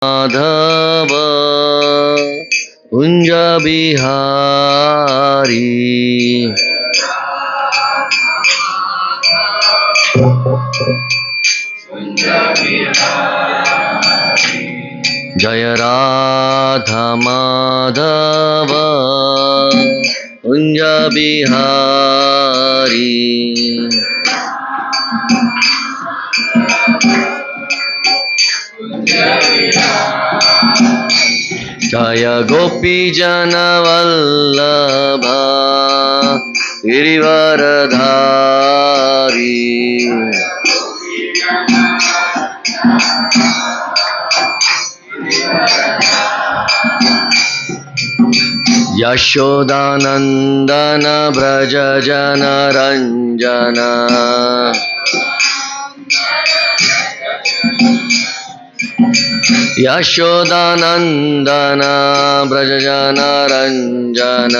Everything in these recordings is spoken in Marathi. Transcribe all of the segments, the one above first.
माधव कुंज बिहारी जय राधा माधव कुंज बिहारी जय गोपी जन वल्लभ गिरिवरधारी यशोदानंदन व्रज जन रंजन यशोदानंदन व्रज जन रंजन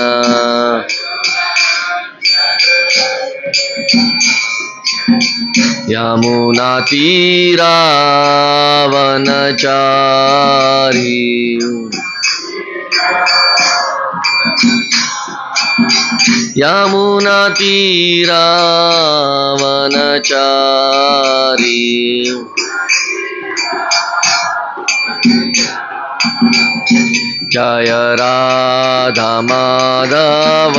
यमुना तीरा वनचारी यमुना तीरा वनचारी जय राधा माधव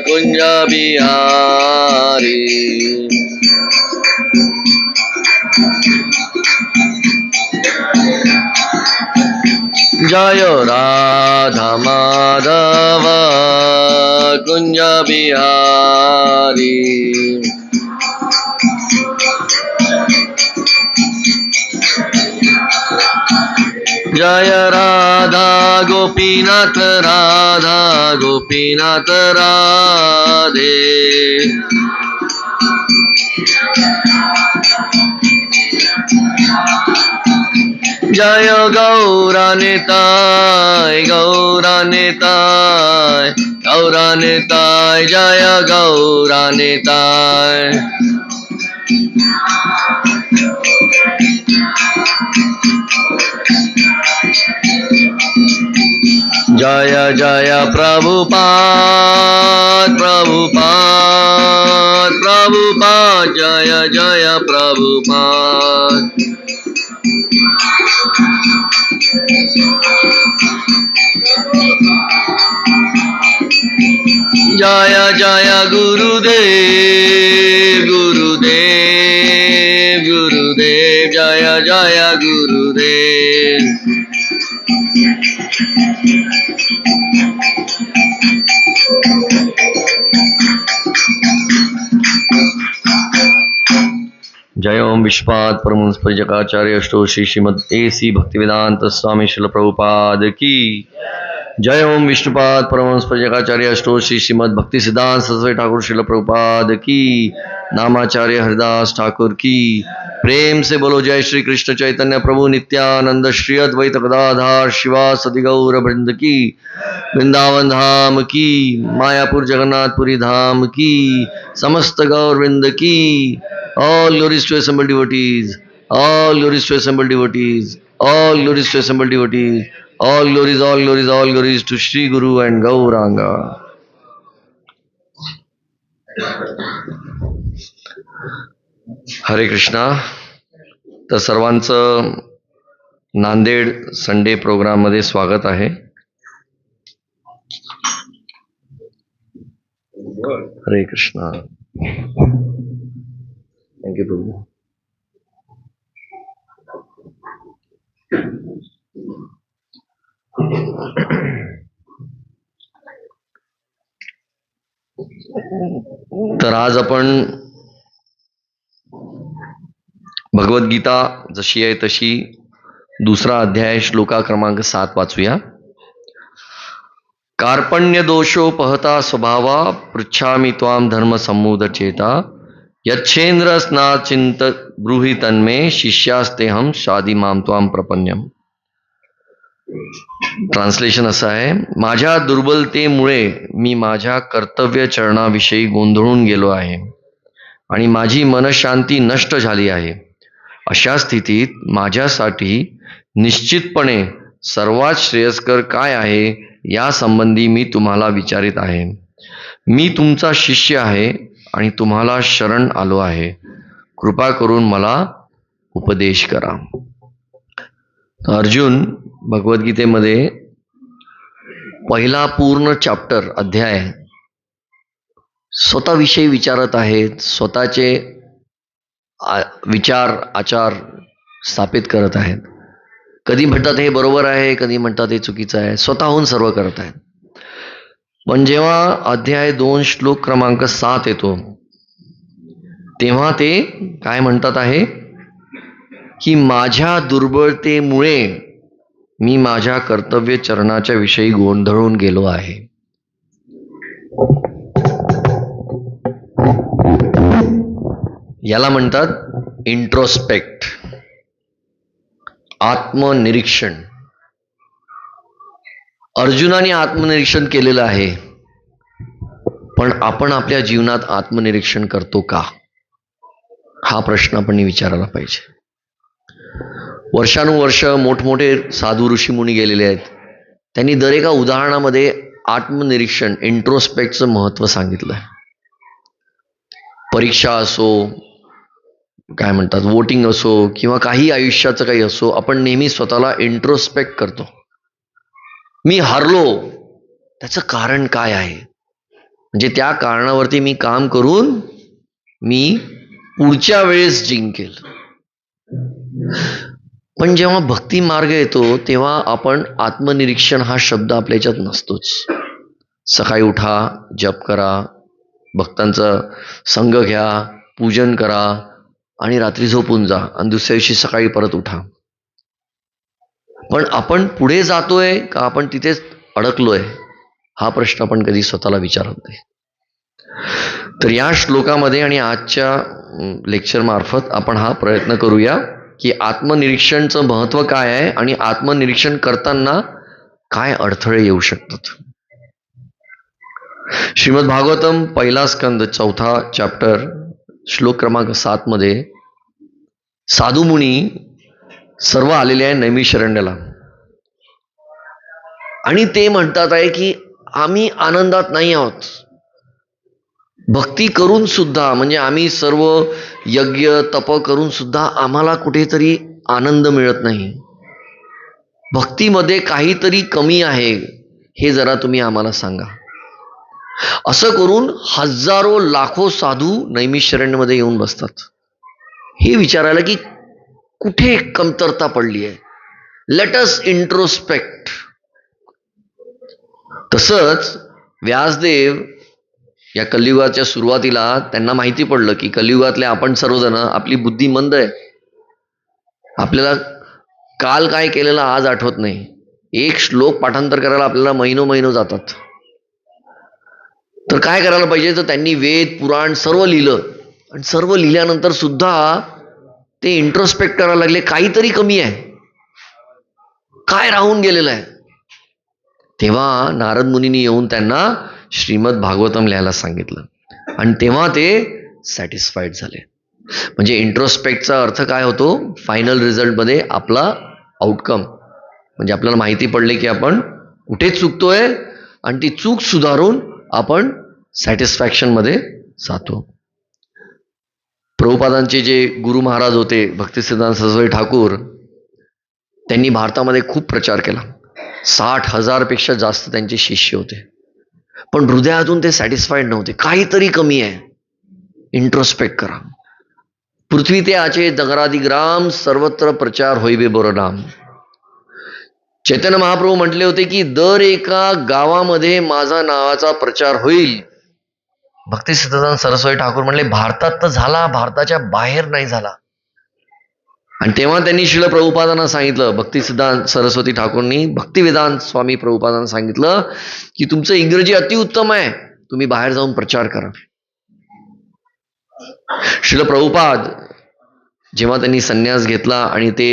कुंज बिहारी जय राधा माधव कुंज बिहारी जय राधा गोपीनाथ राधा गोपीनाथ राधे जय गौरानिताय गौरानिताय गौरानिताय जय गौरानिताय जय जय प्रभुपाद प्रभुपाद प्रभुपाद जय जय प्रभुपाद जय जय गुरुदेव गुरुदेव गुरुदेव जय जय गुरुदेव जय ओम विश्वपाद परमहंस परिजकाचार्य अष्टो श्री श्रीमद AC भक्तिवेदांत स्वामी श्रील प्रभुपाद की जय ओम विष्णुपाद परमहंस परिजकाचार्य अष्टो श्री श्रीमद भक्ति सिद्धांत सरस्वती ठाकुर श्रील प्रभुपाद की नामाचार्य हरिदास ठाकुर की प्रेम से बोलो जय श्री कृष्ण चैतन्य प्रभु नित्यानंद श्री अद्वैत गदाधार शिवासदि गौर वृंद की वृंदावन धाम की मायापुर जगन्नाथपुरी धाम की समस्त गौर वृंद की all glories to assembled devotees, all glories to assembled devotees, all glories to assembled devotees, all glories, all glories, all glories to Shri Guru and Gauranga. हरे कृष्णा. तर सर्वांचं नांदेड संडे प्रोग्राम मध्ये स्वागत आहे. हरे कृष्णा. थँक यू प्रभू. तर आज आपण भगवद्गीता जशी आहे तशी दुसरा अध्याय श्लोका क्रमांक 7 वाचूया. कार्पण्य दोषोपहता स्वभावा पृच्छामि त्वाम धर्म सम्मूढ चेता यच्छेंद्र स्नाचिंत ब्रूहि तन्मे शिष्यास्तेहम शादी माम त्वाम प्रपन्यम. ट्रान्सलेशन असं आहे, माझ्या दुर्बलतेमुळे मी माझ्या कर्तव्य चरणाविषयी गोंधळून गेलो आहे आणि माझी मनशांती नष्ट झाली आहे. अशा स्थितीत माझ्यासाठी निश्चितपणे सर्वात श्रेयस्कर काय आहे या संबंधी मी तुम्हाला विचारित आहे. मी तुमचा शिष्य आहे आणि तुम्हाला शरण आलो आहे. कृपा करून मला उपदेश करा. अर्जुन भगवद्गीतेमध्ये पहिला पूर्ण चॅप्टर अध्याय स्वतःविषयी विचारत आहेत, स्वतःचे विचार आचार स्थापित करत आहेत. कधी म्हणतात हे बरोबर आहे, कधी म्हणतात हे चुकीचं आहे, स्वतःहून सर्व करत आहेत. पण जेव्हा अध्याय 2 श्लोक क्रमांक 7 येतो तेव्हा ते काय म्हणतात आहे की माझ्या दुर्बलतेमुळे मी माझ्या कर्तव्य चरणाच्या विषयी गोंधळून गेलो आहे. याला म्हणतात इंट्रोस्पेक्ट, आत्मनिरीक्षण. अर्जुनाने आत्मनिरीक्षण केलेलं आहे, पण आपण आपल्या जीवनात आत्मनिरीक्षण करतो का, हा प्रश्न आपण विचारायला पाहिजे. वर्षानुवर्ष मोठमोठे साधू ऋषीमुनी गेलेले आहेत. त्यांनी दर एका उदाहरणामध्ये आत्मनिरीक्षण, इंट्रोस्पेक्टचं महत्व सांगितलं आहे. परीक्षा असो, काय म्हणतात वोटिंग असो, किंवा काही आयुष्याचं काही असो, आपण नेहमी स्वतःला इंट्रोस्पेक्ट करतो. मी हारलो, त्याचं कारण काय आहे, म्हणजे त्या कारणावरती मी काम करून मी पुढच्या वेळेस जिंकेल. पण जेव्हा भक्ती मार्ग येतो तेव्हा आपण आत्मनिरीक्षण हा शब्द आपल्या याच्यात नसतोच. सकाळी उठा, जप करा, भक्तांचा संग घ्या, पूजन करा आणि रात्री झोपून जा आणि दुसऱ्या दिवशी सकाळी परत उठा. पण आपण पुढे जातोय का आपण तिथेच अडकलोय, हा प्रश्न आपण कधी स्वतःला विचारत नाही. तर या श्लोकामध्ये आणि आजच्या लेक्चर मार्फत आपण हा प्रयत्न करूया की आत्मनिरीक्षणचं महत्व काय आहे आणि आत्मनिरीक्षण करताना काय अडथळे येऊ शकतात. श्रीमद भागवतम पहिला स्कंद 4था चॅप्टर श्लोक क्रमांक 7 मध्ये साधू मुनी सर्व आलेले आहे नैमिषारण्याला आणि ते म्हणतात आहे की आम्ही आनंदात नाही आहोत. भक्ती करून सुद्धा, म्हणजे आम्ही सर्व यज्ञ तप करून सुद्धा आम्हाला कुठेतरी आनंद मिळत नाही. भक्तीमध्ये काहीतरी कमी आहे, हे जरा तुम्ही आम्हाला सांगा. असं करून हजारो लाखो साधू नैमिषारण्यमध्ये येऊन बसतात हे विचारायला की कुठे कमतरता पडली आहे. Let us introspect. तसंच व्यासदेव या कलियुगाच्या सुरुवातीला त्यांना माहिती पडलं की कलियुगातले आपण सर्वजण, आपली बुद्धी मंद आहे, आपल्याला काल काय केलेलं आज आठवत नाही. एक श्लोक पाठांतर करायला आपल्याला महिनो जातात. तर काय करायला पाहिजे, तर त्यांनी वेद पुराण सर्व लिहिलं आणि सर्व लिहिल्यानंतर सुद्धा ते इंट्रोस्पेक्ट करायला लागले, काहीतरी कमी आहे, काय राहून गेलेलं आहे. तेव्हा नारद मुनींनी येऊन त्यांना श्रीमद भागवतम लिहायला सांगितलं आणि तेव्हा ते सॅटिस्फाईड झाले. म्हणजे इंट्रोस्पेक्टचा अर्थ काय होतो, फायनल रिझल्टमध्ये आपला आउटकम, म्हणजे आपल्याला माहिती पडले की आपण कुठे चुकतोय आणि ती चूक सुधारून आपण सॅटिस्फॅक्शन मध्ये जातो. प्रभुपादांचे जे गुरु महाराज होते भक्तिसिद्धांत सरस्वती ठाकूर, त्यांनी भारतामध्ये खूप प्रचार केला. 60,000 पेक्षा जास्त त्यांचे शिष्य होते, पण हृदयातून ते सॅटिस्फाईड नव्हते, काहीतरी कमी आहे. इंट्रोस्पेक्ट करा. पृथ्वी ते आचे नगरादिग्राम सर्वत्र प्रचार होईबे बरनाम. चैतन्य महाप्रभू म्हटले होते की दर एका गावामध्ये माझा नावाचा प्रचार होईल. भक्तिसिद्धांत सरस्वती ठाकूर म्हणले भारतात तर झाला, भारताच्या बाहेर नाही झाला. आणि तेव्हा त्यांनी श्रील प्रभुपादांना सांगितलं, भक्तिसिद्धांत सरस्वती ठाकूरनी भक्तिवेदांत स्वामी प्रभुपादांना सांगितलं की तुमचं इंग्रजी अतिउत्तम आहे, तुम्ही बाहेर जाऊन प्रचार करा. श्रील प्रभुपाद जेव्हा त्यांनी संन्यास घेतला आणि ते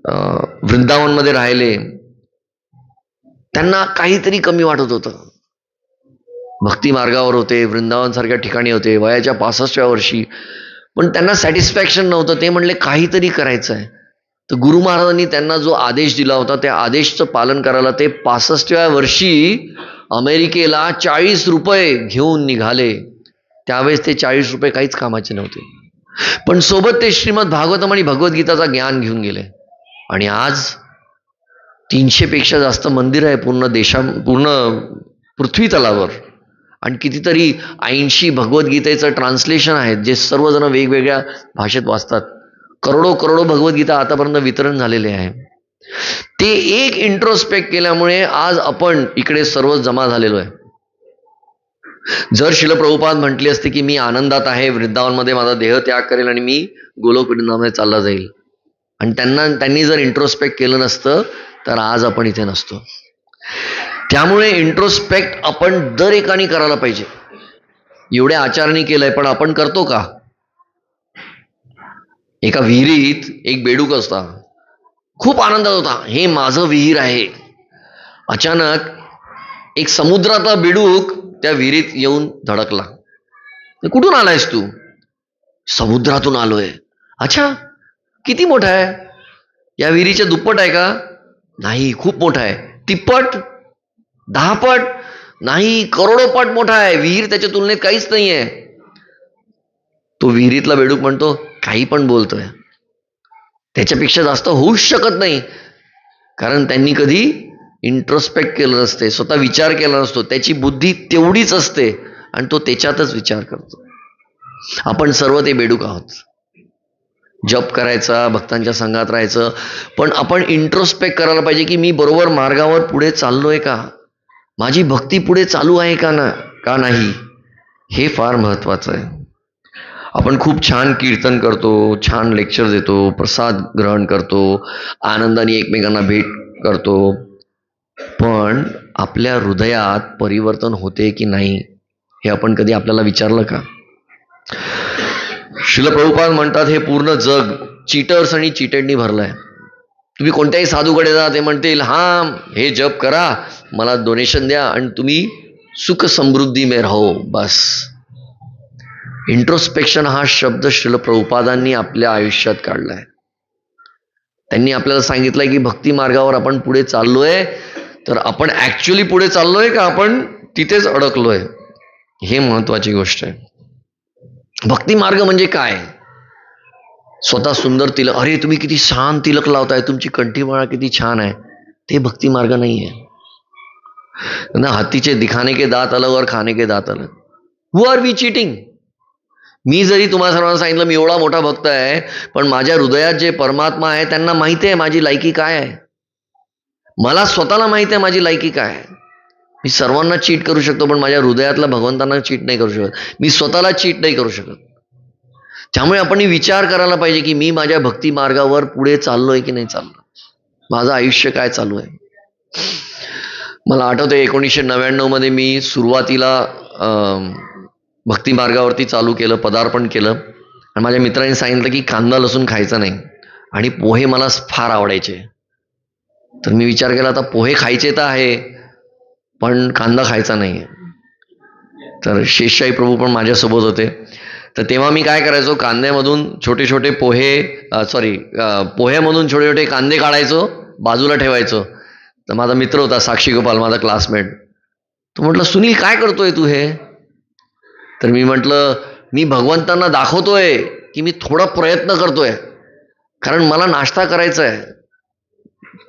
वृंदावनमध्ये राहिले, त्यांना काहीतरी कमी वाटत होतं. भक्ती मार्गावर होते, वृंदावन सारख्या ठिकाणी होते, वयाच्या 65व्या वर्षी, पण त्यांना सॅटिस्फॅक्शन नव्हतं. ते म्हणले काहीतरी करायचं आहे. तर गुरु महाराजांनी त्यांना जो आदेश दिला होता त्या आदेशचं पालन करायला ते 65व्या वर्षी अमेरिकेला 40 रुपये घेऊन निघाले. त्यावेळेस ते 40 रुपये काहीच कामाचे नव्हते, पण सोबत ते श्रीमद भागवतम आणि भगवद्गीताचा ज्ञान घेऊन गेले. आणि आज 300 पेक्षा जास्त मंदिर आहे पूर्ण पृथ्वी तलावर, आणि कितीतरी 80 भगवद्गीतेचं ट्रान्सलेशन आहेत जे सर्वजण वेगवेगळ्या भाषेत वाचतात. करोडो भगवद्गीता आतापर्यंत वितरण झालेले आहे. ते एक इंट्रोस्पेक्ट केल्यामुळे आज आपण इकडे सर्व जमा झालेलो आहे. जर शिल प्रभुपाद म्हटले असते की मी आनंदात आहे, वृंदावनमध्ये माझा देह त्याग करेल आणि मी गोलोक वृंदावनमध्ये चालला जाईल, आणि त्यांनी जर इंट्रोस्पेक्ट केलं नसतं तर आज आपण इथे नसतो. त्यामुळे इंट्रोस्पेक्ट आपण दर एकाने करायला पाहिजे. एवढ्या आचाराने केलंय, पण आपण करतो का? एका विहिरीत एक बेडूक असता, खूप आनंदात होता, हे माझं विहीर आहे. अचानक एक समुद्रातला बेडूक त्या विहिरीत येऊन धडकला. कुठून आलायस तू? समुद्रातून आलोय. अच्छा, किती मोठा आहे? या विहिरीच्या दुप्पट आहे का? नाही, खूप मोठा आहे. तिप्पट? 10 पट? नाही, करोडो पट मोठा आहे. विहीर त्याच्या तुलनेत काहीच नाहीये. तो विहिरीतला बेडूक म्हणतो, काही पण बोलतोय, त्याच्यापेक्षा जास्त होऊच शकत नाही. कारण त्यांनी कधी इंट्रोस्पेक्ट केलं नसते, स्वतः विचार केला नसतो. त्याची बुद्धी तेवढीच असते आणि तो त्याच्यातच विचार करतो. आपण सर्व ते बेडूक आहोत. जप करायचा, भक्तांच्या संघात राहायचं, पण आपण इंट्रोस्पेक्ट करायला पाहिजे की मी बरोबर मार्गावर पुढे चाललोय का? माझी भक्ती पुढे चालू आहे का नाही? हे फार महत्वाचं आहे. आपण खूप छान कीर्तन करतो, छान लेक्चर देतो, प्रसाद ग्रहण करतो, आनंदाने एकमेकांना भेट करतो, पण आपल्या हृदयात परिवर्तन होते की नाही हे आपण कधी आपल्याला विचारलं का? श्रील प्रभुपाद म्हणतात, हे पूर्ण जग चीटर्स आणि चीटेडनी भरलंय. तुम्ही कोणत्याही साधूकडे जा, ते म्हणतील, हा हे जप करा, मला डोनेशन द्या आणि तुम्ही सुख समृद्धी में राहो, बस. इंट्रोस्पेक्शन हा शब्द श्रील प्रभुपादांनी आपल्या आयुष्यात काढलाय. त्यांनी आपल्याला सांगितलंय की भक्ती मार्गावर आपण पुढे चाललोय, तर आपण ऍक्च्युअली पुढे चाललोय का आपण तिथेच अडकलोय, हे महत्वाची गोष्ट आहे. भक्ती मार्ग म्हणजे काय? स्वतः सुंदर तिलक, अरे तुम्ही किती छान तिलक लावताय, तुमची कंठीमाळा किती छान आहे, ते भक्ती मार्ग नाहीये ना. हत्तीचे दिखाने के दात अलग और खाने के दात अलग. हु आर वी चीटिंग? मी जरी तुम्हाला सर्वांना सांगितलं मी एवढा मोठा भक्त आहे, पण माझ्या हृदयात जे परमात्मा आहे त्यांना माहिती आहे माझी लायकी काय आहे. मला स्वतःला माहिती आहे माझी लायकी काय आहे. मी सर्वांना चीट करू शकतो, पण माझ्या हृदयातला भगवंतांना चीट नाही करू शकत. मी स्वतःला चीट नाही करू शकत. त्यामुळे आपण विचार करायला पाहिजे की मी माझ्या भक्ती मार्गावर पुढे चाललोय की नाही चाललो, माझं आयुष्य काय चालू आहे. मला आठवतंय 1999 मध्ये मी सुरुवातीला भक्ती मार्गावरती चालू केलं, पदार्पण केलं, आणि माझ्या मित्रांनी सांगितलं की कांदा लसूण खायचा नाही, आणि पोहे मला फार आवडायचे. तर मी विचार केला, आता पोहे खायचे तर आहे पण कांदा खायचा नाही. तर शेषशाही प्रभू पण माझ्यासोबत होते. तर तेव्हा मी काय करायचो, कांद्यामधून छोटे छोटे पोह्यामधून छोटे छोटे कांदे काढायचो, बाजूला ठेवायचो. तर माझा मित्र होता साक्षी गोपाल, माझा क्लासमेट, तो म्हटलं, सुनील काय करतोय तू हे? तर मी म्हटलं, मी भगवंतांना दाखवतोय की मी थोडा प्रयत्न करतोय, कारण मला नाश्ता करायचा आहे.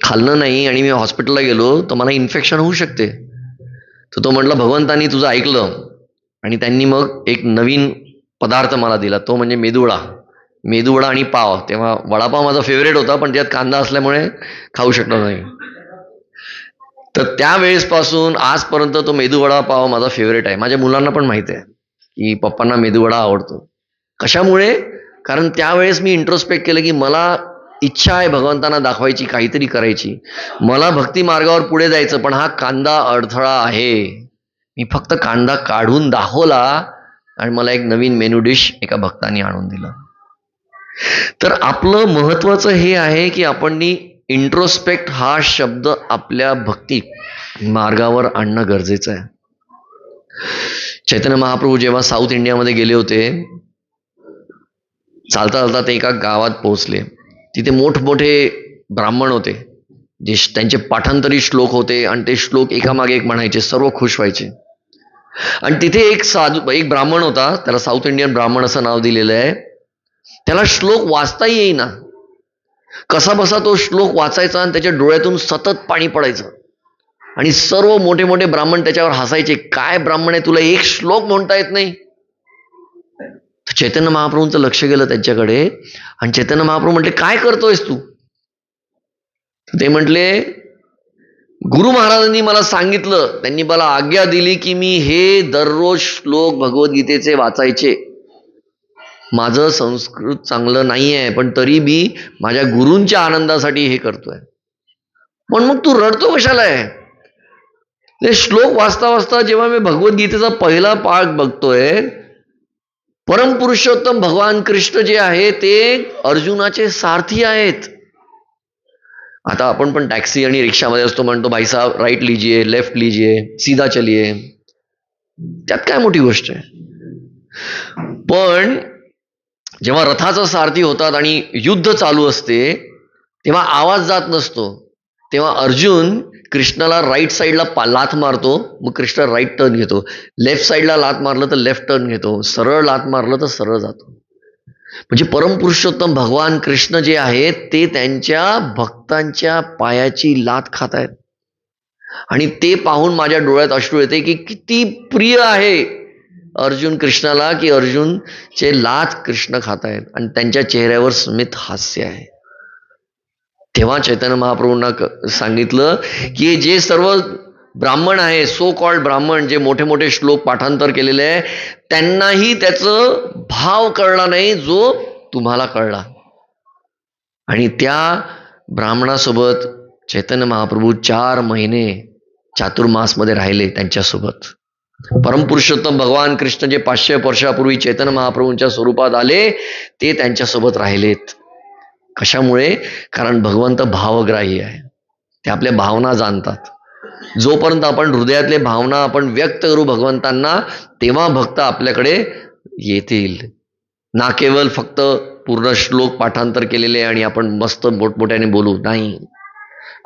खाल्लं नाही आणि मी हॉस्पिटलला गेलो तर मला इन्फेक्शन होऊ शकते. तर तो म्हटलं, भगवंतांनी तुझं ऐकलं, आणि त्यांनी मग एक नवीन पदार्थ मला दिला, तो म्हणजे मेदूवडा आणि पाव. तेव्हा वडापाव माझा फेवरेट होता, पण त्यात कांदा असल्यामुळे खाऊ शकलो नाही. तर त्यावेळेसपासून आजपर्यंत तो मेदूवडा पाव माझा फेवरेट आहे. माझ्या मुलांना पण माहिती आहे की पप्पांना मेदूवडा आवडतो. कशामुळे? कारण त्यावेळेस मी इंट्रोस्पेक्ट केलं की मला इच्छा आहे भगवंतांना दाखवायची, काहीतरी करायची, मला भक्ती मार्गावर पुढे जायचं, पण हा कांदा अडथळा आहे. मी फक्त कांदा काढून दाखवला आणि मला एक नवीन मेनू डिश एका भक्तांनी आणून दिलं. तर आपलं महत्वाचं हे आहे की आपण इंट्रोस्पेक्ट हा शब्द आपल्या भक्ती मार्गावर आणणं गरजेचं आहे. चैतन्य महाप्रभू जेव्हा साऊथ इंडियामध्ये गेले होते, चालता चालता ते एका गावात पोहोचले. तिथे मोठमोठे ब्राह्मण होते, जे त्यांचे पाठांतरी श्लोक होते आणि ते श्लोक एकामागे एक म्हणायचे, सर्व खुश व्हायचे. आणि तिथे एक ब्राह्मण होता, त्याला साऊथ इंडियन ब्राह्मण असं नाव दिलेलं आहे. त्याला श्लोक वाचताही येईना. कसा बसा तो श्लोक वाचायचा आणि त्याच्या डोळ्यातून सतत पाणी पडायचं. आणि सर्व मोठे मोठे ब्राह्मण त्याच्यावर हसायचे, काय ब्राह्मण आहे, तुला एक श्लोक म्हणता येत नाही. चैतन्य महाप्रभूंचं लक्ष गेलं त्यांच्याकडे आणि चैतन्य महाप्रभू म्हटले, काय करतोयस तू? ते म्हटले, गुरु महाराजांनी मला सांगितलं, त्यांनी मला आज्ञा दिली की मी हे दररोज श्लोक भगवद्गीतेचे वाचायचे. माझं संस्कृत चांगलं नाहीये, पण तरी मी माझ्या गुरूंच्या आनंदासाठी हे करतोय. पण मग तू रडतो कशाला आहे? ते श्लोक वाचता वाचता जेव्हा मी भगवद्गीतेचा पहिला पाठ बघतोय, परमपुरुषोत्तम भगवान कृष्ण जे आहे ते अर्जुनाचे सारथी आहेत. आता आपण पण टॅक्सी आणि रिक्षामध्ये असतो, म्हणतो भाई साहब राईट लीजिए, लेफ्ट लीजिए, सीधा चलिए. त्यात काय मोठी गोष्ट आहे? पण जेव्हा रथाचा सारथी होतात आणि युद्ध चालू असते, तेव्हा आवाज जात नसतो. तेव्हा अर्जुन कृष्णाला राईट साईडला लाथ मारतो, मग कृष्ण राईट टर्न घेतो. लेफ्ट साईडला लाथ मारलं तर लेफ्ट टर्न घेतो, सरळ लाथ मारलं तर सरळ जातो. म्हणजे परमपुरुषोत्तम भगवान कृष्ण जे आहेत ते त्यांच्या भक्तांच्या पायाची लाथ खात आहेत. आणि ते पाहून माझ्या डोळ्यात अश्रू येते की किती प्रिय आहे अर्जुन कृष्णाला, की अर्जुनचे लाथ कृष्ण खात आहेत आणि त्यांच्या चेहऱ्यावर स्मित हास्य आहे. तेव्हा चैतन्य महाप्रभूंना सांगितलं की जे सर्व ब्राह्मण आहे, सो कॉल्ड ब्राह्मण, जे मोठे मोठे श्लोक पाठांतर केलेले आहे, त्यांनाही त्याचं भाव कळला नाही जो तुम्हाला कळला. आणि त्या ब्राह्मणासोबत चैतन्य महाप्रभू 4 महिने चातुर्मासमध्ये राहिले त्यांच्यासोबत. परमपुरुषोत्तम भगवान कृष्ण जे 500 वर्षापूर्वी चैतन्य महाप्रभूंच्या स्वरूपात आले, ते त्यांच्यासोबत राहिलेत. कशामुळे? कारण भगवंत भावग्राही आहे, ते आपल्या भावना जाणतात. जोपर्यंत आपण हृदयातले भावना आपण व्यक्त करू भगवंतांना, तेव्हा भक्त आपल्याकडे येतील. ना केवळ फक्त पूर्ण श्लोक पाठांतर केलेले आणि आपण मस्त मोठमोठ्याने बोलू, नाही.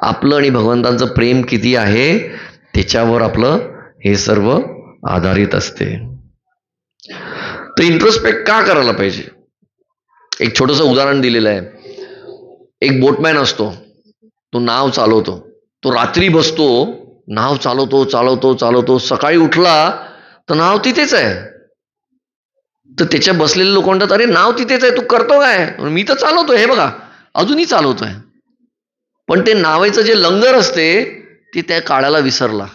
आपलं आणि भगवंतांचं प्रेम किती आहे त्याच्यावर आपलं हे सर्व आधारित असते. तर इंट्रोस्पेक्ट का करायला पाहिजे? एक छोटंसं उदाहरण दिलेलं आहे. एक बोटमॅन असतो, तो नाव चालवतो, तो रात्री बसतो, नाव चालवतो चालवतो चालवतो, सकाळी उठला तर नाव तिथेच आहे. तर त्याच्या बसलेले लोक म्हणतात, अरे नाव तिथेच आहे, तू करतो काय? मी तर चालवतोय, हे बघा अजूनही चालवतोय. पण ते नावाचं जे लंगर असते ते त्या काळाला विसरला.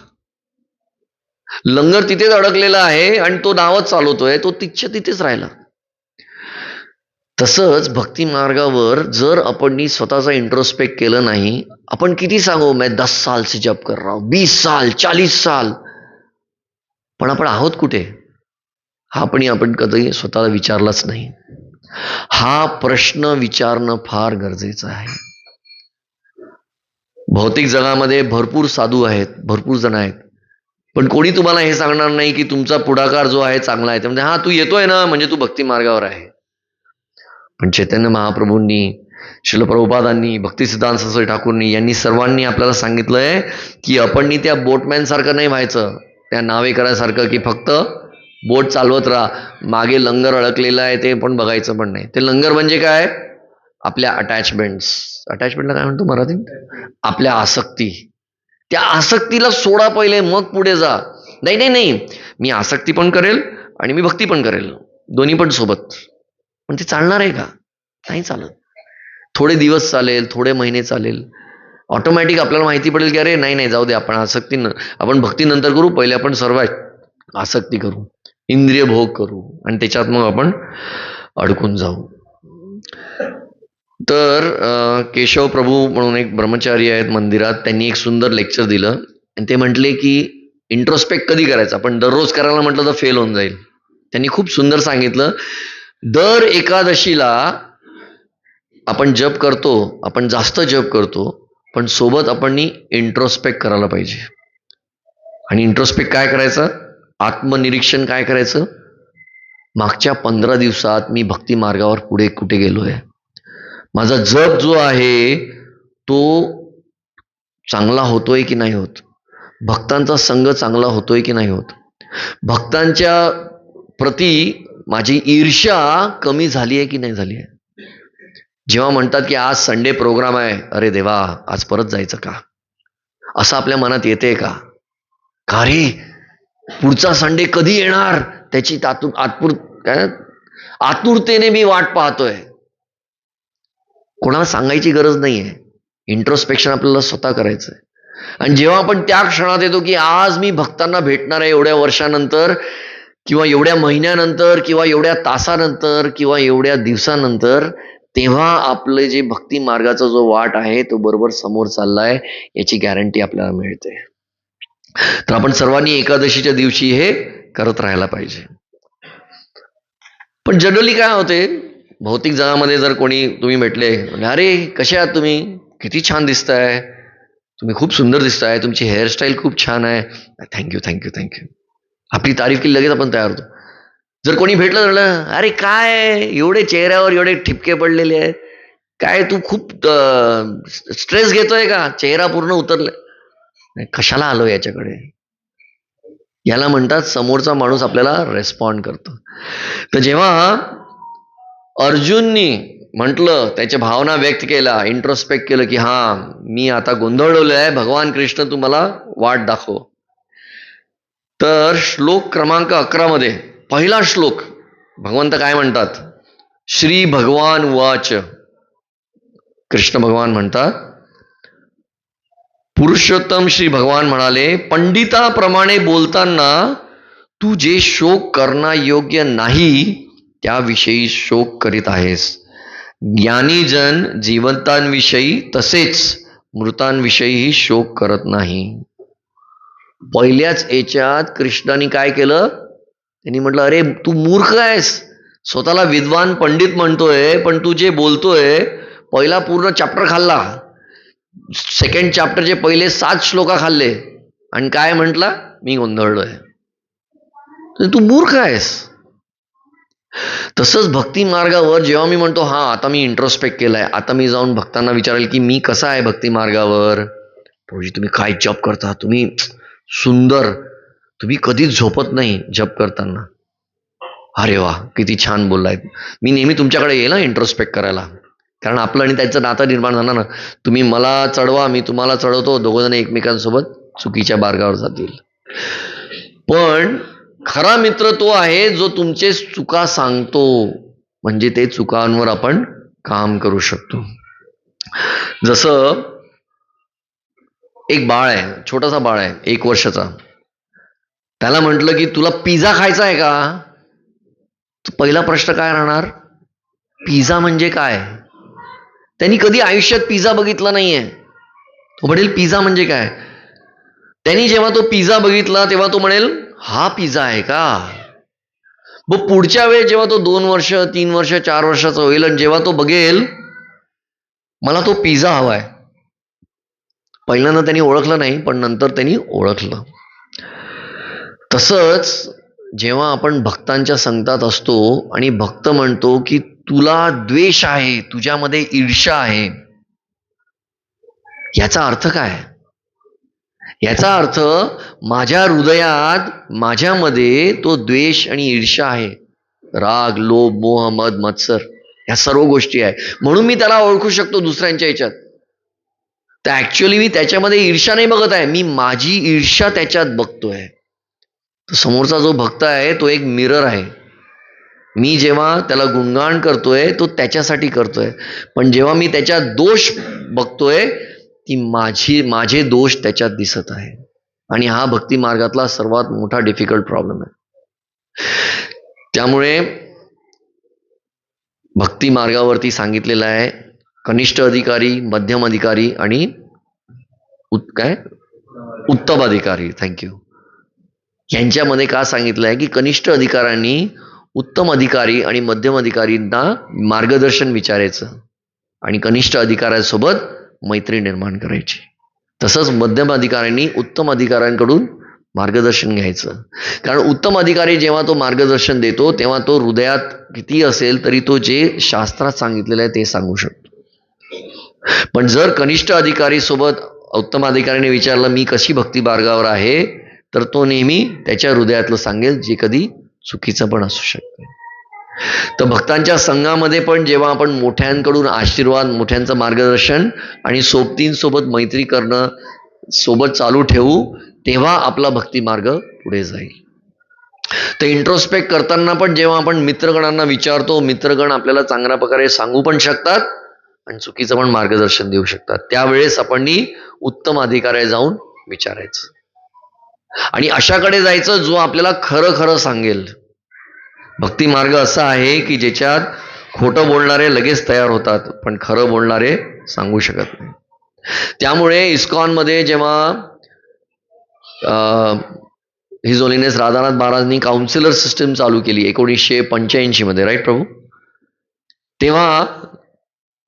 लंगर तिथेच अडकलेला आहे आणि तो नावच चालवतोय, तो तिथेच राहिला. तसंच भक्ती मार्गावर जर आपण स्वतःचा इंट्रोस्पेक्ट केलं नाही, आपण किती सांगू मैं 10 साल से जप कर रहा हूं, 20 साल 40 साल, पण आपण आहोत कुठे हा आपण कधी स्वतःला विचारलाच नाही. हा प्रश्न विचारणं फार गरजेचं आहे. भौतिक जगामध्ये भरपूर साधू आहेत, भरपूर जण आहेत, पण कोणी तुम्हाला हे सांगणार नाही की तुमचा पुढाकार जो आहे चांगला आहे. म्हणजे हा तू येतोय ना म्हणजे तू भक्ती मार्गावर आहे. पण चैतन्य महाप्रभूंनी, श्रील प्रभुपादांनी, भक्तिसिद्धांत सरस्वती ठाकूरनी यांनी सर्वांनी आपल्याला सांगितलंय की आपण त्या बोटमॅन सारखं नाही व्हायचं, त्या नावेकरासारखं की फक्त बोट चालवत राहा, मागे लंगर अडकलेलं आहे ते पण बघायचं पण नाही. ते लंगर म्हणजे काय? आपल्या अटॅचमेंटला काय म्हणतो मराठीत? आपल्या आसक्ती. त्या आसक्तीला सोडा पहिले, मग पुढे जा. नाही नाही नाही, मी आसक्ती पण करेल आणि मी भक्ती पण करेल, दोन्ही पण सोबत. पण ते चालणार आहे का? नाही चालत. थोडे दिवस चालेल, थोडे महिने चालेल, ऑटोमॅटिक आपल्याला माहिती पडेल की अरे नाही नाही जाऊ दे, आपण भक्ती नंतर करू, पहिले आपण सर्व आसक्ती करू, इंद्रिय भोग करू आणि त्याच्यात मग आपण अडकून जाऊ. तर केशव प्रभू म्हणून एक ब्रह्मचारी आहेत मंदिरात, त्यांनी एक सुंदर लेक्चर दिलं आणि ते म्हटले की इंट्रोस्पेक्ट कधी करायचं? आपण दररोज करायला म्हटलं तर फेल होऊन जाईल. त्यांनी खूप सुंदर सांगितलं, दर एकादशीला आपण जप करतो, आपण जास्त जप करतो, पण सोबत आपण इंट्रोस्पेक्ट करायला पाहिजे. आणि इंट्रोस्पेक्ट काय करायचं? आत्मनिरीक्षण काय करायचं? मागच्या 15 दिवसात मी भक्ती मार्गावर पुढे कुठे गेलोय, माझा जप जो आहे तो चांगला होतोय की नाही होत, भक्तांचा संग चांगला होतोय की नाही होत, भक्तांच्या प्रती माझी ईर्ष्या कमी झाली आहे की नाही झाली आहे. जेव्हा म्हणतात की आज संडे प्रोग्राम आहे, अरे देवा आज परत जायचं का, असं आपल्या मनात येते का? का रे पुढचा संडे कधी येणार त्याची आतुरतेने मी वाट पाहतोय. कोणाला सांगायची गरज नाहीये, इंट्रोस्पेक्शन आपल्याला स्वतः करायचंय. आणि जेव्हा आपण त्या क्षणात येतो की आज मी भक्तांना भेटणार आहे, एवढ्या वर्षानंतर किंवा एवढ्या महिन्यानंतर किंवा एवढ्या तासानंतर किंवा एवढ्या दिवसानंतर, तेव्हा आपले जे भक्ती मार्गाचा जो वाट आहे तो बरोबर समोर चाललाय याची गॅरंटी आपल्याला मिळते. तर आपण सर्वांनी एकादशीच्या दिवशी हे करत राहायला पाहिजे. पण जनरली काय होते, भौतिक जगामध्ये जर कोणी तुम्ही भेटले, अरे कसे आहात तुम्ही, किती छान दिसताय, तुम्ही खूप सुंदर दिसताय, तुमची हेअरस्टाईल खूप छान आहे, थँक्यू थँक्यू थँक्यू, आपली तारीफ केली लगेच आपण तयार होतो. जर कोणी भेटलं म्हणलं, अरे काय एवढे चेहऱ्यावर एवढे ठिपके पडलेले आहेत, काय तू खूप स्ट्रेस घेतोय का, चेहरा पूर्ण उतरलाय, कशाला आलो याच्याकडे. याला म्हणतात समोरचा माणूस आपल्याला रेस्पॉन्ड करतो. तर जेव्हा अर्जुननी म्हटलं, त्याच्या भावना व्यक्त केला, इंट्रोस्पेक्ट केलं की हा मी आता गोंधळलेलो आहे, भगवान कृष्ण तू मला वाट दाखव. तर श्लोक क्रमांक 11 मध्ये पहिला श्लोक भगवंत काय म्हणतात, श्री भगवान वाच, कृष्ण भगवान म्हणतात, पुरुषोत्तम श्री भगवान म्हणाले, पंडिताप्रमाणे बोलताना तू जे शोक करणं योग्य नाही त्याविषयी शोक करीत आहेस. ज्ञानीजन जिवंतांविषयी तसेच मृतांविषयीही शोक करत नाही. पहिल्याच याच्यात कृष्णाने काय केलं, त्यांनी म्हटलं, अरे तू मूर्ख आहेस, स्वतःला विद्वान पंडित म्हणतोय, पण तू जे बोलतोय, पहिला पूर्ण चॅप्टर खाल्ला, सेकंड चॅप्टरचे पहिले 7 श्लोका खाल्ले, आणि काय म्हटला, मी गोंधळलोय. तू मूर्ख आहेस. तसंच भक्ती मार्गावर जेव्हा मी म्हणतो हा आता मी इंट्रोस्पेक्ट केलाय, आता मी जाऊन भक्तांना विचारेल की मी कसा आहे भक्ती मार्गावर, प्रभूजी तुम्ही काय जप करता, तुम्ही सुंदर, तुम्ही कधीच झोपत नाही जप करताना, अरे वा किती छान बोललाय. मी नेहमी तुमच्याकडे येईल ना इंट्रोस्पेक्ट करायला, कारण आपलं आणि त्यांचं नातं निर्माण झालं ना. तुम्ही मला चढवा, मी तुम्हाला चढवतो, दोघं जण एकमेकांसोबत चुकीच्या मार्गावर जातील. पण खरा मित्र तो आहे जो तुमचे चुका सांगतो, म्हणजे ते चुकांवर आपण काम करू शकतो. जसं एक बाळ आहे, छोटासा बाळ आहे 1 वर्षाचा, त्याला म्हटलं की तुला पिझ्झा खायचा आहे का, पहिला प्रश्न काय राहणार, पिझ्झा म्हणजे काय. त्यांनी कधी आयुष्यात पिझ्झा बघितला नाहीये, तो म्हणेल पिझ्झा म्हणजे काय. त्यांनी जेव्हा तो पिझ्झा बघितला तेव्हा तो म्हणेल हा पिझ्झा आहे का. मग पुढच्या वेळेस जेव्हा तो 2 वर्ष 3 वर्ष 4 वर्षाचा होईल आणि जेव्हा तो बघेल मला तो पिझ्झा हवाय, पहिल्यांदा त्यांनी ओळखलं नाही, पण नंतर त्यांनी ओळखलं. तसंच जेव्हा आपण भक्तांच्या संगतात असतो आणि भक्त म्हणतो की तुला द्वेष आहे, तुझ्यामध्ये ईर्ष्या आहे, याचा अर्थ काय. याचा अर्थ माझ्या हृदयात माझ्यामध्ये तो द्वेष आणि ईर्ष्या आहे, राग लोभ मोह मद मत्सर, ह्या सर्व गोष्टी आहे, म्हणून मी त्याला ओळखू शकतो दुसऱ्यांच्या ह्याच्यात. तर ऍक्च्युअली मी त्याच्यामध्ये ईर्ष्या नाही बघत आहे, मी माझी ईर्ष्या त्याच्यात बघतोय. समोरचा जो भक्त आहे तो एक मिरर आहे. मी जेव्हा त्याला गुणगान करतोय तो त्याच्यासाठी करतोय, पण जेव्हा मी त्याच्यात दोष बघतोय ती माझे दोष त्याच्यात दिसत आहे. आणि हा भक्ती मार्गातला सर्वात मोठा डिफिकल्ट प्रॉब्लेम आहे. त्यामुळे भक्ती मार्गावरती सांगितलेलं आहे कनिष्ठ अधिकारी, मध्यम अधिकारी आणि उत्तम अधिकारी. थँक्यू. यांच्यामध्ये का सांगितलं आहे की कनिष्ठ अधिकाऱ्यांनी उत्तम अधिकारी आणि मध्यम अधिकारींना मार्गदर्शन विचारायचं आणि कनिष्ठ अधिकाऱ्यांसोबत मैत्री निर्माण करायची. तसंच मध्यम अधिकाऱ्यांनी उत्तम अधिकाऱ्यांकडून मार्गदर्शन घ्यायचं, कारण उत्तम अधिकारी जेव्हा तो मार्गदर्शन देतो तेव्हा तो हृदयात किती असेल तरी तो जे शास्त्रात सांगितलेलं आहे ते सांगू शकतो. पण जर कनिष्ठ अधिकारी सोबत उत्तम अधिकाऱ्याने विचारलं मी कशी भक्ती मार्गावर आहे, तर तो नेहमी त्याच्या हृदयातलं सांगेल, जे कधी चुकीचं पण असू शकतं. तर भक्तांच्या संघामध्ये पण जेव्हा आपण मोठ्यांकडून आशीर्वाद, मोठ्यांचं मार्गदर्शन आणि सोबतींसोबत मैत्री करणं सोबत चालू ठेवू, तेव्हा आपला भक्ती मार्ग पुढे जाईल. तर इंट्रोस्पेक्ट करताना पण जेव्हा आपण मित्रगणांना विचारतो, मित्रगण आपल्याला चांगल्या प्रकारे सांगू पण शकतात आणि चुकीचं पण मार्गदर्शन देऊ शकतात. त्यावेळेस आपण उत्तम अधिकारी जाऊन विचारायचं आणि अशाकडे जायचं जो आपल्याला खरं खरं सांगेल. भक्ती मार्ग असा आहे की ज्याच्यात खोटं बोलणारे लगेच तयार होतात, पण खरं बोलणारे सांगू शकत नाही. त्यामुळे इस्कॉनमध्ये जेव्हा हिज होलिनेस राधानाथ महाराजांनी काउन्सिलर सिस्टम चालू केली 1985 मध्ये, राईट प्रभू, तेव्हा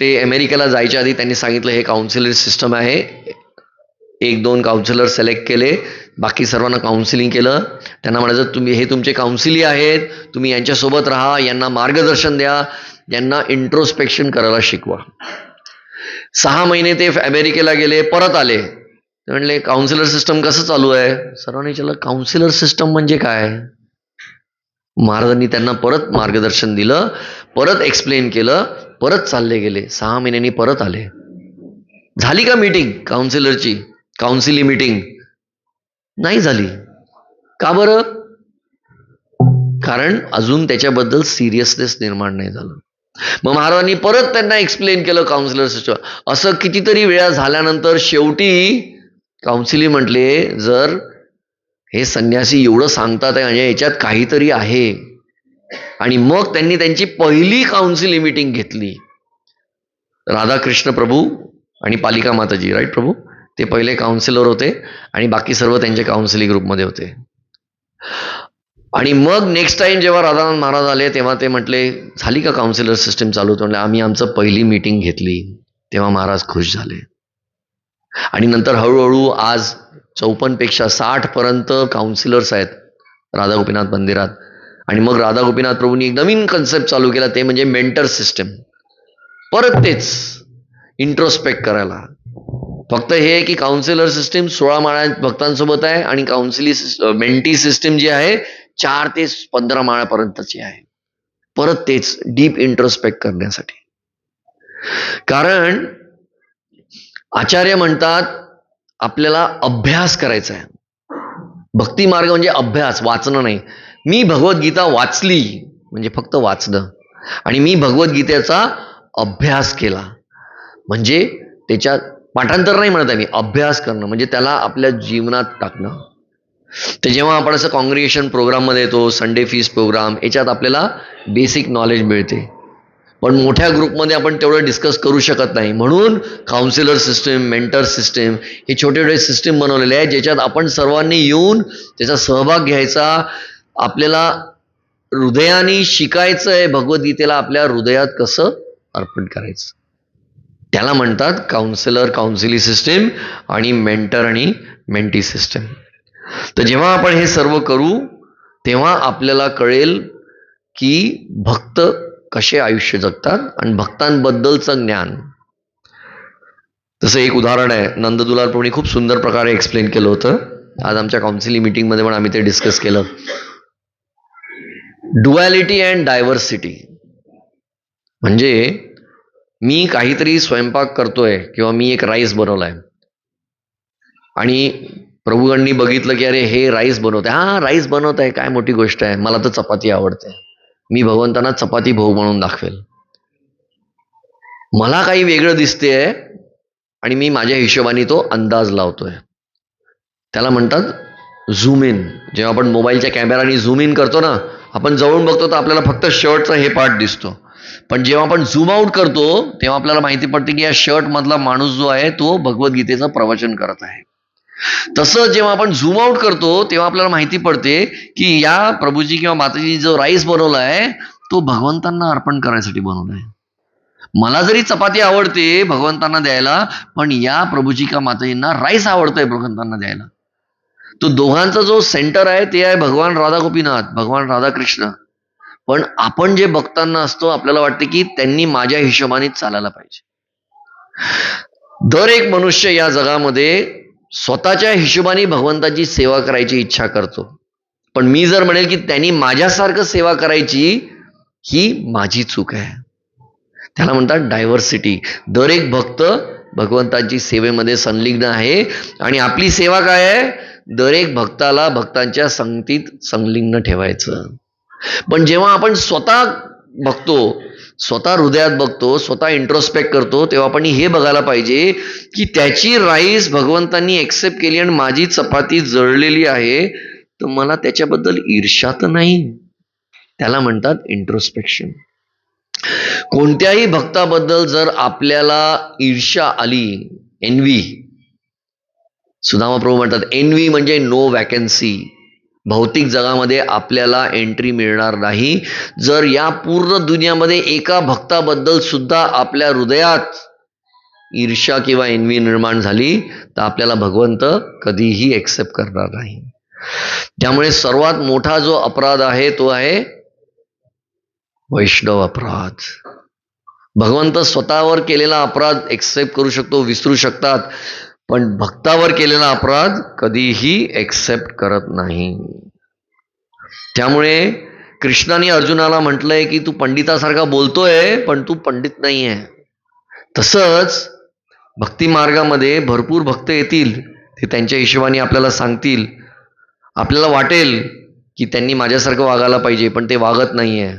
ते अमेरिकेला जायच्या आधी त्यांनी सांगितलं हे काउन्सिलर सिस्टम आहे. 1-2 काउन्सिलर सिलेक्ट केले, बाकी सर्वांना काउन्सिलिंग केलं. त्यांना म्हणायचं तुम्ही हे तुमचे काउन्सिली आहेत, तुम्ही यांच्यासोबत राहा, यांना मार्गदर्शन द्या, यांना इंट्रोस्पेक्शन करायला शिकवा. 6 महिने ते अमेरिकेला गेले, परत आले. म्हणले काउन्सिलर सिस्टम कसं चालू आहे? सर्वांनी विचारलं काउन्सिलर सिस्टम म्हणजे काय? महाराजांनी त्यांना परत मार्गदर्शन दिलं, परत एक्सप्लेन केलं, परत चालले गेले. 6 महिन्यांनी परत आले. झाली का मीटिंग काउन्सिलरची, काउन्सिली मीटिंग? नाही झाली. का बरं? कारण अजून त्याच्याबद्दल सिरियसनेस निर्माण नाही झालं. मग महाराजांनी परत त्यांना एक्सप्लेन केलं काउन्सिलर सिस्टम. असं कितीतरी वेळा झाल्यानंतर शेवटी काउन्सिली म्हटले, जर हे संन्यासी एवढं सांगतात आहे म्हणजे याच्यात काहीतरी आहे. आणि मग त्यांनी त्यांची पहिली काउन्सिली मीटिंग घेतली. राधाकृष्ण प्रभू आणि पालिका माताजी, राईट प्रभू, ते पहिले काउन्सिलर होते आणि बाकी सर्व त्यांच्या काउन्सिली ग्रुपमध्ये होते. आणि मग नेक्स्ट टाइम जेव्हा राधानाथ महाराज आले तेव्हा ते म्हटले झाली का काउन्सिलर सिस्टम चालू? तर म्हटलं आम्ही आमचं पहिली मीटिंग घेतली. तेव्हा महाराज खुश झाले. आणि नंतर हळूहळू आज 54 पेक्षा 60 पर्यंत काउन्सिलर्स आहेत राधा गोपीनाथ मंदिरात. आणि मग राधा गोपीनाथ प्रभूंनी एक नवीन कन्सेप्ट चालू केला, ते म्हणजे मेंटर सिस्टम. परत तेच इंट्रोस्पेक्ट करायला. फक्त हे आहे की काउन्सिलर सिस्टीम 16 माळ्या भक्तांसोबत आहे आणि काउन्सिली मेंटी सिस्टीम जी आहे 4 ते 15 माळ्यापर्यंतची आहे. परत तेच डीप इंट्रोस्पेक्ट करण्यासाठी. कारण आचार्य म्हणतात आपल्याला अभ्यास करायचा आहे. भक्ती मार्ग म्हणजे अभ्यास, वाचणं नाही. मी भगवद्गीता वाचली म्हणजे फक्त वाचणं, आणि मी भगवद्गीतेचा अभ्यास केला म्हणजे त्याच्यात पाठांतर नाही म्हणत आहे मी, अभ्यास करणं म्हणजे त्याला आपल्या जीवनात टाकणं. तर जेव्हा आपण असं कॉंग्रिगेशन प्रोग्राममध्ये येतो, संडे फीस्ट प्रोग्राम, याच्यात आपल्याला बेसिक नॉलेज मिळते. पण मोठ्या ग्रुपमध्ये आपण तेवढं डिस्कस करू शकत नाही. म्हणून काउन्सिलर सिस्टीम, मेंटर सिस्टीम हे छोटे छोटे सिस्टीम बनवलेले आहेत, ज्याच्यात आपण सर्वांनी येऊन त्याचा सहभाग घ्यायचा. आपल्याला हृदयाने शिकायचं आहे भगवद्गीतेला, आपल्या हृदयात कसं अर्पण करायचं. त्याला म्हणतात काउन्सिलर, काउन्सिली सिस्टीम आणि मेंटर आणि मेंटी सिस्टीम. तर जेव्हा आपण हे सर्व करू तेव्हा आपल्याला कळेल की भक्त कसे आयुष्य जगतात आणि भक्तांबद्दलचं ज्ञान. तसं एक उदाहरण आहे, नंददुलार प्रभूंनी खूप सुंदर प्रकारे एक्सप्लेन केलं होतं. आज आमच्या काउन्सिलिंग मीटिंगमध्ये पण आम्ही ते डिस्कस केलं. डुॲलिटी अँड डायव्हर्सिटी म्हणजे मी काहीतरी स्वयंपाक करतोय किंवा मी एक राईस बनवलाय आणि प्रभूगणांनी बघितलं की अरे हे राईस बनवत आहे, हा राईस बनवत आहे, काय मोठी गोष्ट आहे, मला तर चपाती आवडते, मी भगवंतांना चपाती भोग म्हणून दाखवेल. मला काही वेगळं दिसतेय आणि मी माझ्या हिशोबाने तो अंदाज लावतोय. त्याला म्हणतात झूम इन. जेव्हा आपण मोबाईलच्या कॅमेराने झूम इन करतो ना, आपण जवळून बघतो तर आपल्याला फक्त शर्टचा हे पार्ट दिसतो. पण जेव्हा आपण झूम आउट करतो तेव्हा आपल्याला माहिती पडते की या शर्ट मधला माणूस जो आहे तो भगवद्गीतेचं प्रवचन करत आहे. तसं जेव्हा आपण झूम आउट करतो तेव्हा आपल्याला माहिती पडते की या प्रभूजी किंवा माताजी जो राईस बनवला आहे तो भगवंतांना अर्पण करण्यासाठी बनवला आहे. मला जरी चपाती आवडते भगवंतांना द्यायला, पण या प्रभूजी किंवा माताजींना राईस आवडतोय भगवंतांना द्यायला. तो दोघांचा जो सेंटर आहे ते आहे भगवान राधा गोपीनाथ, भगवान राधाकृष्ण. पण आपण जे भक्तांना असतो आपल्याला वाटते की त्यांनी माझ्या हिशोबाने चालायला पाहिजे. दर एक मनुष्य या जगामध्ये स्वतःच्या हिशोबाने भगवंताची सेवा करायची इच्छा करतो. पण मी जर म्हणेल की त्यांनी माझ्यासारखं सेवा करायची, ही माझी चूक आहे. त्याला म्हणतात डायव्हर्सिटी. दर एक भक्त भगवंताची सेवेमध्ये संलग्न आहे आणि आपली सेवा काय आहे? दर एक भक्ताला भक्तांच्या संगतीत संलग्न ठेवायचं. पण जेव्हा आपण स्वतः बघतो, स्वतः हृदयात बघतो, स्वतः इंट्रोस्पेक्ट करतो, तेव्हा आपण हे बघायला पाहिजे की त्याची राईस भगवंतांनी एक्सेप्ट केली आणि माझी चपाती जळलेली आहे, तर मला त्याच्याबद्दल ईर्ष्या तर नाही. त्याला म्हणतात इंट्रोस्पेक्शन. कोणत्याही भक्ताबद्दल जर आपल्याला ईर्ष्या आली, एन्वी, सुदामा प्रभू म्हणतात एन्वी म्हणजे नो वॅकन्सी. भौतिक जगामध्ये आपल्याला एंट्री मिळणार नाही. जर या पूर्ण दुनियामध्ये एका भक्ताबद्दल सुद्धा आपल्या हृदयात ईर्ष्या किंवा एन्वी निर्माण झाली, तर आपल्याला भगवंत कधीही एक्सेप्ट करणार नाही. त्यामुळे सर्वात मोठा जो अपराध आहे तो आहे वैष्णव अपराध. भगवंत स्वतःवर केलेला अपराध एक्सेप्ट करू शकतो, विसरू शकतात, पण भक्तावर केलेला अपराध कधीही एक्सेप्ट करत नाही. त्यामुळे कृष्णाने अर्जुनाला म्हटलंय की तू पंडितासारखा बोलतोय, पण तू पंडित नाही आहे. तसंच भक्ती मार्गामध्ये भरपूर भक्त येतील, ते त्यांच्या हिशोबाने आपल्याला सांगतील. आपल्याला वाटेल की त्यांनी माझ्यासारखं वागायला पाहिजे, पण ते वागत नाहीये.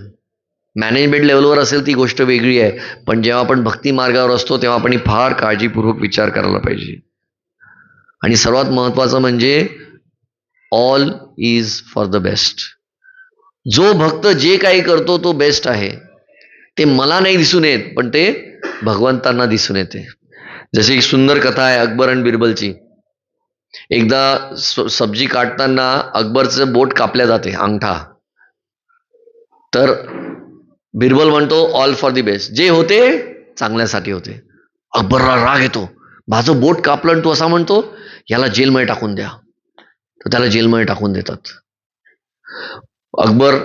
मॅनेजमेंट लेवलवर असेल ती गोष्ट वेगळी आहे, पण जेव्हा आपण भक्ती मार्गावर असतो तेव्हा आपण फार काळजीपूर्वक विचार करायला पाहिजे. आणि सर्वात महत्वाचं म्हणजे all is for the best. जो भक्त जे काही करतो तो बेस्ट आहे. ते मला नाही दिसून येत, पण ते भगवंतांना दिसून येते. जशी एक सुंदर कथा आहे अकबर आणि बिरबलची. एकदा सब्जी काटताना अकबरचं बोट कापल्या जाते, अंगठा. तर बिरबल म्हणतो ऑल फॉर दी बेस्ट, जे होते चांगल्यासाठी होते. अकबरला राग येतो, माझं बोट कापलं आणि तू असा म्हणतो, याला जेलमध्ये टाकून द्या. तर त्याला जेलमध्ये टाकून देतात. अकबर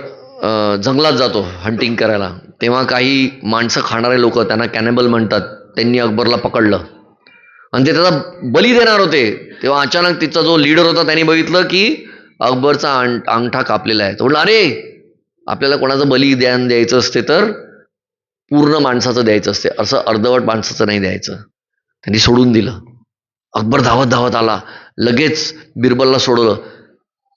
जंगलात जातो हंटिंग करायला. तेव्हा काही माणसं खाणारे लोक, त्यांना कॅनेबल म्हणतात, त्यांनी अकबरला पकडलं आणि ते त्याचा बली देणार होते. तेव्हा अचानक तिचा जो लीडर होता त्यांनी बघितलं की अकबरचा अंगठा कापलेला आहे. तो म्हटलं अरे, आपल्याला कोणाचं बली द्यायचं असते तर पूर्ण माणसाचं द्यायचं असते, असं अर्धवट माणसाचं नाही द्यायचं. त्यांनी सोडून दिलं. अकबर धावत धावत आला, लगेच बिरबलला सोडवलं.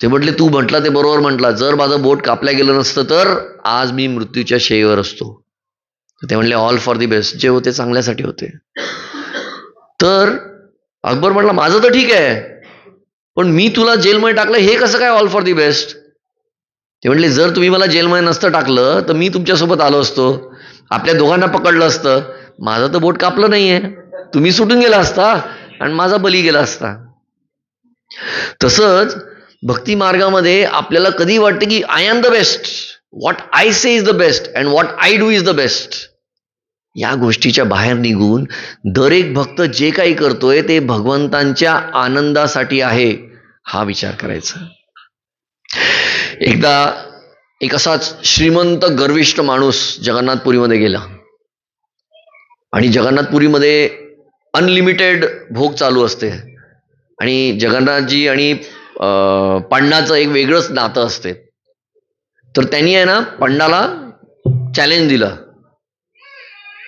ते म्हटले तू म्हटलं ते बरोबर म्हटला, जर माझं बोट कापल्या गेलं नसतं तर आज मी मृत्यूच्या शय्येवर असतो. ते म्हणले ऑल फॉर दी बेस्ट, जे होते चांगल्यासाठी होते. तर अकबर म्हटला माझं तर ठीक आहे, पण मी तुला जेलमध्ये टाकलं हे कसं काय ऑल फॉर दी बेस्ट? ते म्हणले जर तुम्ही मला जेलमध्ये नसतं टाकलं तर मी तुमच्यासोबत आलो असतो, आपल्या दोघांना पकडलं असतं. माझं तर बोट कापलं नाहीये, तुम्ही सुटून गेला असता आणि माझा बली गेला असता. तसंच भक्ती मार्गामध्ये आपल्याला कधी वाटतं की I am the best, what I say is the best and what I do is the best. या गोष्टीच्या बाहेर निघून दर एक भक्त जे काही करतोय ते भगवंतांच्या आनंदासाठी आहे, हा विचार करायचा. एकदा एक असाच श्रीमंत गर्विष्ठ माणूस जगन्नाथपुरीमध्ये गेला आणि जगन्नाथपुरीमध्ये अनलिमिटेड भोग चालू असते आणि जगन्नाथजी आणि पंडाचं एक वेगळंच नातं असते. तर त्यांनी आहे ना पंडाला चॅलेंज दिलं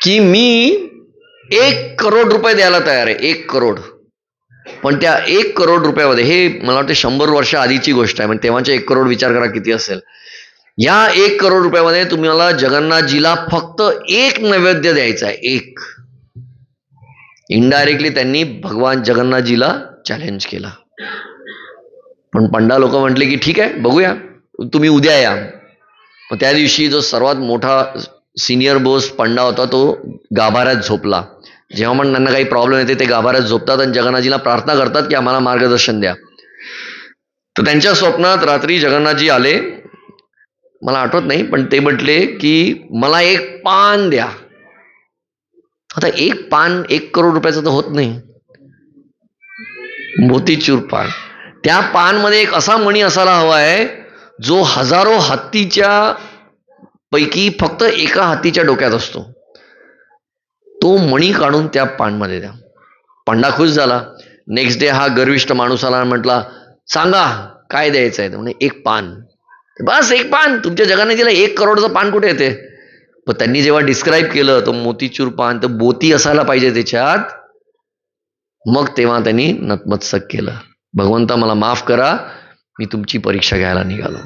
की मी 1 करोड रुपये द्यायला तयार आहे, 1 करोड. पण त्या 1 करोड रुपयामध्ये, हे मला वाटतं 100 वर्ष आधीची गोष्ट आहे, म्हणजे तेव्हाचे 1 करोड विचार करा किती असेल. या 1 करोड रुपयामध्ये तुम्हाला जगन्नाथजीला फक्त एक नैवेद्य द्यायचा आहे, एक. इनडायरेक्टली त्यांनी भगवान जगन्नाथजीला चॅलेंज केला. पण पंडा लोक म्हटले की ठीक आहे, बघूया, तुम्ही उद्या या. मग त्या दिवशी जो सर्वात मोठा सिनियर बोस पंडा होता तो गाभाऱ्यात झोपला. जेव्हा पण त्यांना काही प्रॉब्लेम येते ते गाभाऱ्यात झोपतात आणि जगन्नाथजीला प्रार्थना करतात की आम्हाला मार्गदर्शन द्या. तर त्यांच्या स्वप्नात रात्री जगन्नाथजी आले, मला आठवत नाही, पण ते म्हटले की मला 1 पान द्या. आता 1 पान 1 करोड रुपयाचं तर होत नाही, मोतीचूर पान. त्या पानमध्ये एक असा मणी असायला हवा आहे जो हजारो हत्तीच्या पैकी फक्त एका हत्तीच्या डोक्यात असतो. तो मणी काढून त्या पानमध्ये द्या. पंडा खुश झाला. नेक्स्ट डे हा गर्विष्ठ माणूस आला आणि म्हटला, सांगा काय द्यायचं आहे. म्हणे एक पान. बस एक पान. तुमच्या जगाने दिलं 1 करोडचं पान कुठे येते. पण त्यांनी जेव्हा डिस्क्राईब केलं तो मोतीचूर पान, तर मोती असायला पाहिजे त्याच्यात, मग तेव्हा त्यांनी नतमस्तक केलं. भगवंता मला माफ करा, मी तुमची परीक्षा घ्यायला निघालो.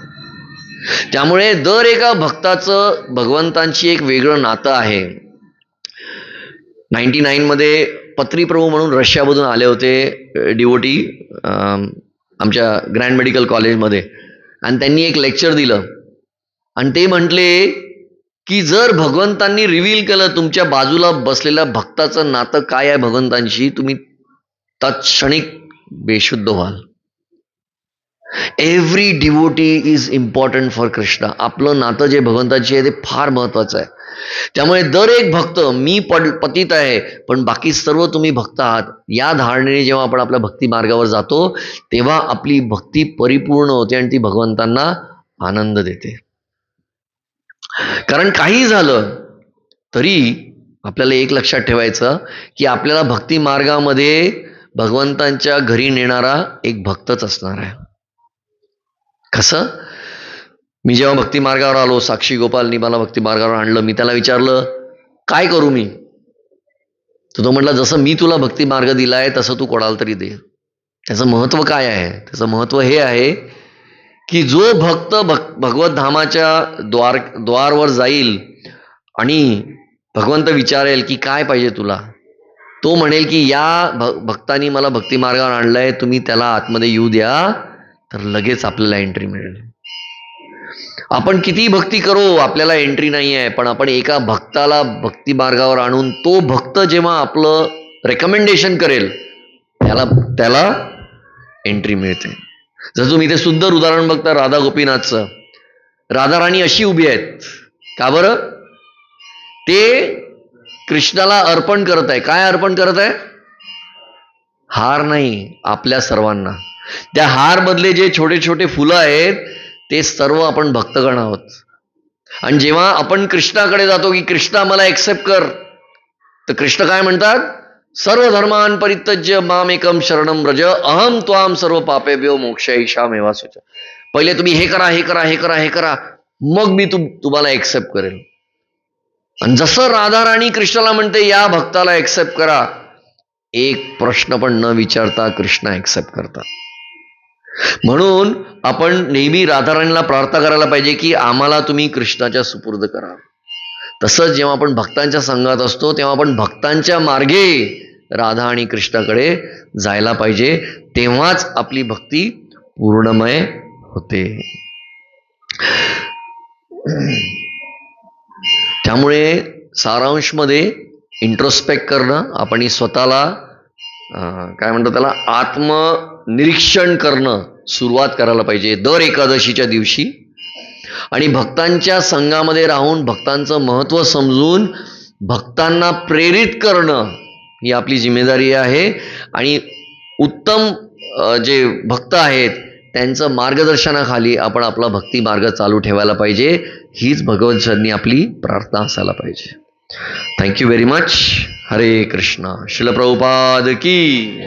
त्यामुळे दर एका भक्ताचं भगवंतांची एक वेगळं नातं आहे. 99 मध्ये पत्री प्रभू म्हणून रशियामधून आले होते डिवोटी आमच्या ग्रँड मेडिकल कॉलेजमध्ये, आणि त्यांनी एक लेक्चर दिलं आणि ते म्हटले की जर भगवंतांनी रिव्हील केलं तुमच्या बाजूला बसलेल्या भक्ताचं नातं काय आहे भगवंतांशी, तुम्ही तत्क्षणिक बेशुद्ध व्हाल. Every devotee is important for Krishna. आपलं नातं जे भगवंताची आहे ते फार महत्वाचं आहे. त्यामुळे दर एक भक्त, मी पतित आहे पण बाकी सर्व तुम्ही भक्त आहात, या धारणेने जेव्हा आपण आपल्या भक्ती मार्गावर जातो तेव्हा आपली भक्ती परिपूर्ण होते आणि ती भगवंतांना आनंद देते. कारण काही झालं तरी आपल्याला एक लक्षात ठेवायचं की आपल्याला भक्ती मार्गामध्ये भगवंतांच्या घरी नेणारा एक भक्तच असणार आहे. कसं? मी जेव्हा भक्ती मार्गावर आलो, साक्षी गोपालनी मला भक्ती मार्गावर आणलं. मी त्याला विचारलं काय करू मी, तर तो म्हटला जसं मी तुला भक्ती मार्ग दिलाय तसं तू कोणाला तरी दे. त्याचं महत्व काय आहे? त्याचं महत्व हे आहे की जो भक्त भगवत धामाच्या द्वारवर जाईल आणि भगवंत विचारेल की काय पाहिजे तुला, तो म्हणेल की या भक्तानी मला भक्ती मार्गावर आणलंय, तुम्ही त्याला आतमध्ये येऊ द्या, तर लगेच आपल्याला एंट्री मिळेल. आपण किती भक्ती करू आपल्याला एंट्री नाही आहे, पण आपण एका भक्ताला भक्ती मार्गावर आणून तो भक्त जेव्हा आपलं रेकमेंडेशन करेल त्याला एंट्री मिळते. जर तुम्ही इथे सुंदर उदाहरण बघता राधा गोपीनाथचं. राधा राणी अशी उभी आहेत का बरं? ते कृष्णाला अर्पण करत आहे. काय अर्पण करत आहे? हार नाही, आपल्या सर्वांना. त्या हार मधले जे छोटे छोटे फुलं आहेत ते सर्व आपण भक्तगण आहोत. आणि जेव्हा आपण कृष्णाकडे जातो की कृष्णा मला एक्सेप्ट कर, तर कृष्ण काय म्हणतात? सर्व धर्मान परित्यज्य माम एकम शरणम व्रज अहम त्वाम सर्व पापेभ्यो मोक्षयिष्याम्येव शुच. पहिले तुम्ही हे करा, हे करा, हे करा, हे करा, मग मी तुम्हाला एक्सेप्ट करेल. आणि जसं राधा राणी कृष्णाला म्हणते या भक्ताला एक्सेप्ट करा, एक प्रश्न पण न विचारता कृष्ण एक्सेप्ट करतात. म्हणून आपण नेहमी राधाराणीला प्रार्थना करायला पाहिजे की आम्हाला तुम्ही कृष्णाच्या सुपूर्द करा. तसंच जेव्हा आपण भक्तांच्या संघात असतो तेव्हा आपण भक्तांच्या मार्गे राधा आणि कृष्णाकडे जायला पाहिजे, तेव्हाच आपली भक्ती पूर्णमय होते. त्यामुळे सारांशमध्ये इंट्रोस्पेक्ट करणं, आपण स्वतःला काय म्हणतात त्याला आत्मनिरीक्षण करणं सुरुवात करायला पाहिजे दर एकादशीच्या दिवशी. आणि भक्तांच्या संघामध्ये राहून भक्तांचं महत्त्व समजून भक्तांना प्रेरित करणं ही आपली जिम्मेदारी आहे. आणि उत्तम जे भक्त आहेत त्यांचं मार्गदर्शनाखाली आपण आपला भक्ती मार्ग चालू ठेवायला पाहिजे. हीच भगवंतांनी आपली प्रार्थना असायला पाहिजे. Thank you very much. हरे कृष्णा. श्रील प्रभुपाद की.